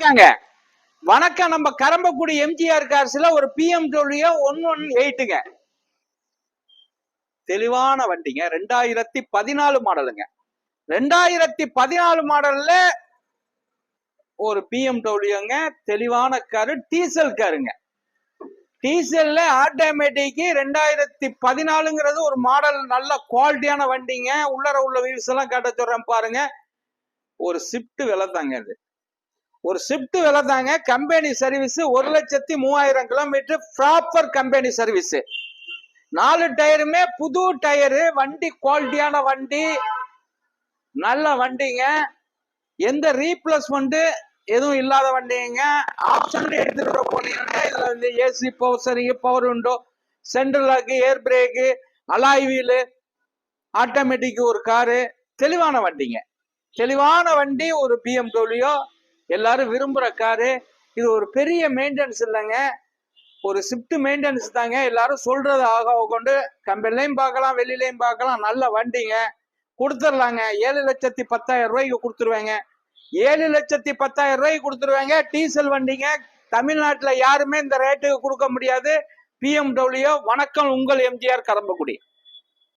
வணக்கங்க. வணக்கம். நம்ம கரம்பக்குடி எம்ஜிஆர் கார்ஸ்ல ஒரு BMW 118ங்க. தெளிவான வண்டிங்க. 2014 மாடலுங்க. 2014 மாடல்ல ஒரு BMW தெளிவான காரு, டீசல் காருங்க. டீசல்ல ஆட்டோமேட்டிக் 2014ங்கிறது ஒரு மாடல், நல்ல குவாலிட்டியான வண்டிங்க. உள்ளர உள்ள வீல்ஸ் எல்லாம் காட்ட சொல்றேன் பாருங்க. ஒரு ஷிஃப்ட் விலை தாங்க அது. ஒரு ஷிஃப்ட் விலை தாங்க. Company service 1,03,000 kilometre proper company service. 4 டயருமே புது டயரு. வண்டி குவாலிட்டியான வண்டி, நல்ல வண்டிங்க. எந்த ரீப்ளேஸ்மெண்ட் எதுவும் இல்லாத வண்டிங்க. ஆப்ஷன் எடுத்துட்டு போனீங்கன்னா இதுல வந்து AC, power steering, power window, central lock, air brake, alloy wheel, automatic ஒரு காரு. தெளிவான வண்டிங்க. தெளிவான வண்டி ஒரு BMW. எல்லாரும் விரும்புற காரு. இது ஒரு பெரிய மெயின்டெனன்ஸ் இல்லைங்க, ஒரு ஷிஃப்ட் மெயின்டெனன்ஸ் தாங்க. எல்லாரும் சொல்றது ஆக கொண்டு கம்பெனிலையும் பார்க்கலாம், வெளியிலையும் பார்க்கலாம். நல்ல வண்டிங்க. கொடுத்துடலாங்க. 7,10,000 ரூபாய்க்கு கொடுத்துருவேங்க. 7,10,000 ரூபாய்க்கு கொடுத்துருவேங்க. டீசல் வண்டிங்க. தமிழ்நாட்டில் யாருமே இந்த ரேட்டுக்கு கொடுக்க முடியாது. BMW. வணக்கம், உங்கள் எம்ஜிஆர் கரம்பக்குடி.